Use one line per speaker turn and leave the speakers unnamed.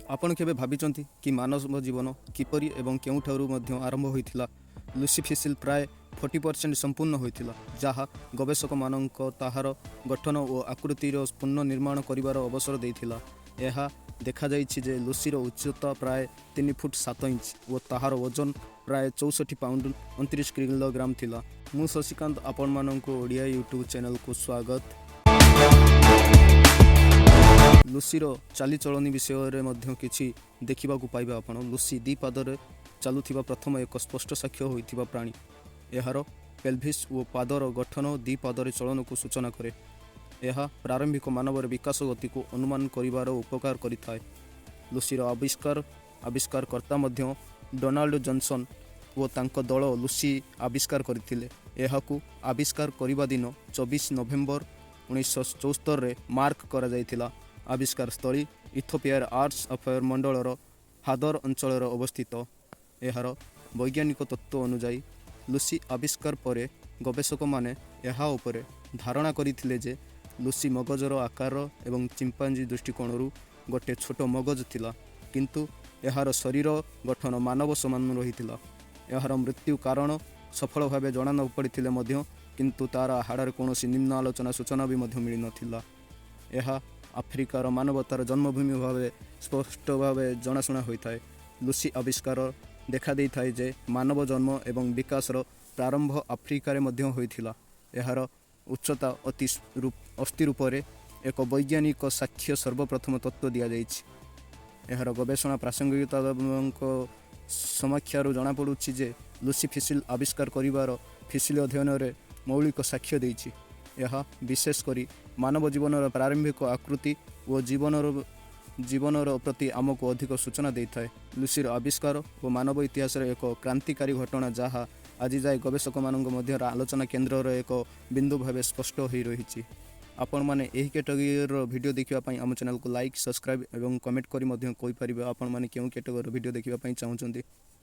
ଆପଣ କେବେ ଭାବିଛନ୍ତି କି ମାନବ ଜୀବନ କିପରି ଏବଂ କେଉଁଠାରୁ ମଧ୍ୟ ଆରମ୍ଭ ହୋଇଥିଲା? ଲୁସି ଫିସିଲ୍ ପ୍ରାୟ 40% ସମ୍ପୂର୍ଣ୍ଣ ହୋଇଥିଲା, ଯାହା ଗବେଷକମାନଙ୍କୁ ତାହାର ଗଠନ ଓ ଆକୃତିର ପୁନର୍ନିର୍ମାଣ କରିବାର ଅବସର ଦେଇଥିଲା। ଏହା ଦେଖାଯାଇଛି ଯେ ଲୁସିର ଉଚ୍ଚତା ପ୍ରାୟ 3 ଫୁଟ 7 ଇଞ୍ଚ ଓ ତାହାର ଓଜନ ପ୍ରାୟ 64 ପାଉଣ୍ଡ 29 କିଲୋଗ୍ରାମ ଥିଲା। ମୁଁ ଶଶିକାନ୍ତ, ଆପଣମାନଙ୍କୁ ଓଡ଼ିଆ ୟୁଟ୍ୟୁବ୍ ଚ୍ୟାନେଲକୁ ସ୍ୱାଗତ। ଲୁସିର ଚାଲିଚଳଣି ବିଷୟରେ ମଧ୍ୟ କିଛି ଦେଖିବାକୁ ପାଇବେ ଆପଣ। ଲୁସି ଦୁଇ ପାଦରେ ଚାଲୁଥିବା ପ୍ରଥମ ଏକ ସ୍ପଷ୍ଟ ସାକ୍ଷ୍ୟ ହୋଇଥିବା ପ୍ରାଣୀ। ଏହାର ପେଲଭିସ୍ ଓ ପାଦର ଗଠନ ଦୁଇ ପାଦରେ ଚଳନକୁ ସୂଚନା କରେ। ଏହା ପ୍ରାରମ୍ଭିକ ମାନବର ବିକାଶ ଗତିକୁ ଅନୁମାନ କରିବାର ଉପକାର କରିଥାଏ। ଲୁସିର ଆବିଷ୍କାରକର୍ତ୍ତା ମଧ୍ୟ ଡୋନାଲ୍ଡ ଜନସନ୍ ଓ ତାଙ୍କ ଦଳ ଲୁସି ଆବିଷ୍କାର କରିଥିଲେ। ଏହାକୁ ଆବିଷ୍କାର କରିବା ଦିନ 24 ନଭେମ୍ବର 1974ରେ ମାର୍କ କରାଯାଇଥିଲା। ଆବିଷ୍କାର ସ୍ଥଳୀ ଇଥିଓପିଆର ଆଡିସ୍ ଆବେବା ମଣ୍ଡଳର ହାଦର ଅଞ୍ଚଳରେ ଅବସ୍ଥିତ। ଏହାର ବୈଜ୍ଞାନିକ ତତ୍ତ୍ୱ ଅନୁଯାୟୀ ଲୁସି ଆବିଷ୍କାର ପରେ ଗବେଷକମାନେ ଏହା ଉପରେ ଧାରଣା କରିଥିଲେ ଯେ ଲୁସି ମଗଜର ଆକାର ଏବଂ ଚିମ୍ପାଞ୍ଜି ଦୃଷ୍ଟିକୋଣରୁ ଗୋଟିଏ ଛୋଟ ମଗଜ ଥିଲା, କିନ୍ତୁ ଏହାର ଶରୀର ଗଠନ ମାନବ ସମାନ ରହିଥିଲା। ଏହାର ମୃତ୍ୟୁ କାରଣ ସଫଳ ଭାବେ ଜଣା ନ ପଡ଼ିଥିଲେ ମଧ୍ୟ, କିନ୍ତୁ ତା'ର ହାଡ଼ରେ କୌଣସି ନିମ୍ନ ଆଲୋଚନା ସୂଚନା ବି ମଧ୍ୟ ମିଳିନଥିଲା। ଏହା ଆଫ୍ରିକାର ମାନବତାର ଜନ୍ମଭୂମି ଭାବେ ସ୍ପଷ୍ଟ ଭାବେ ଜଣାଶୁଣା ହୋଇଥାଏ। ଲୁସି ଆବିଷ୍କାର ଦେଖାଦେଇଥାଏ ଯେ ମାନବ ଜନ୍ମ ଏବଂ ବିକାଶର ପ୍ରାରମ୍ଭ ଆଫ୍ରିକାରେ ମଧ୍ୟ ହୋଇଥିଲା। ଏହାର ଉଚ୍ଚତା ଅସ୍ଥି ରୂପରେ ଏକ ବୈଜ୍ଞାନିକ ସାକ୍ଷ୍ୟ ସର୍ବପ୍ରଥମ ତତ୍ତ୍ୱ ଦିଆଯାଇଛି। ଏହାର ଗବେଷଣା ପ୍ରାସଙ୍ଗିକତାଙ୍କ ସମୀକ୍ଷାରୁ ଜଣାପଡ଼ୁଛି ଯେ ଲୁସି ଫିସିଲ୍ ଆବିଷ୍କାର କରିବାର ଫିସିଲ୍ ଅଧ୍ୟୟନରେ ମୌଳିକ ସାକ୍ଷ୍ୟ ଦେଇଛି। ଏହା ବିଶେଷ କରି ମାନବ ଜୀବନର ପ୍ରାରମ୍ଭିକ ଆକୃତି ଓ ଜୀବନର ପ୍ରତି ଆମକୁ ଅଧିକ ସୂଚନା ଦେଇଥାଏ। ଲୁସିର ଆବିଷ୍କାର ଓ ମାନବ ଇତିହାସରେ ଏକ କ୍ରାନ୍ତିକାରୀ ଘଟଣା, ଯାହା ଆଜିଯାଏ ଗବେଷକମାନଙ୍କ ମଧ୍ୟରେ ଆଲୋଚନା କେନ୍ଦ୍ରର ଏକ ବିନ୍ଦୁ ଭାବେ ସ୍ପଷ୍ଟ ହୋଇ ରହିଛି। ଆପଣମାନେ ଏହି କ୍ୟାଟେଗୋରୀର ଭିଡ଼ିଓ ଦେଖିବା ପାଇଁ ଆମ ଚ୍ୟାନେଲକୁ ଲାଇକ୍, ସବସ୍କ୍ରାଇବ୍ ଏବଂ କମେଣ୍ଟ କରି ମଧ୍ୟ କହିପାରିବେ ଆପଣମାନେ କେଉଁ କ୍ୟାଟେଗୋରୀର ଭିଡ଼ିଓ ଦେଖିବା ପାଇଁ ଚାହୁଁଛନ୍ତି।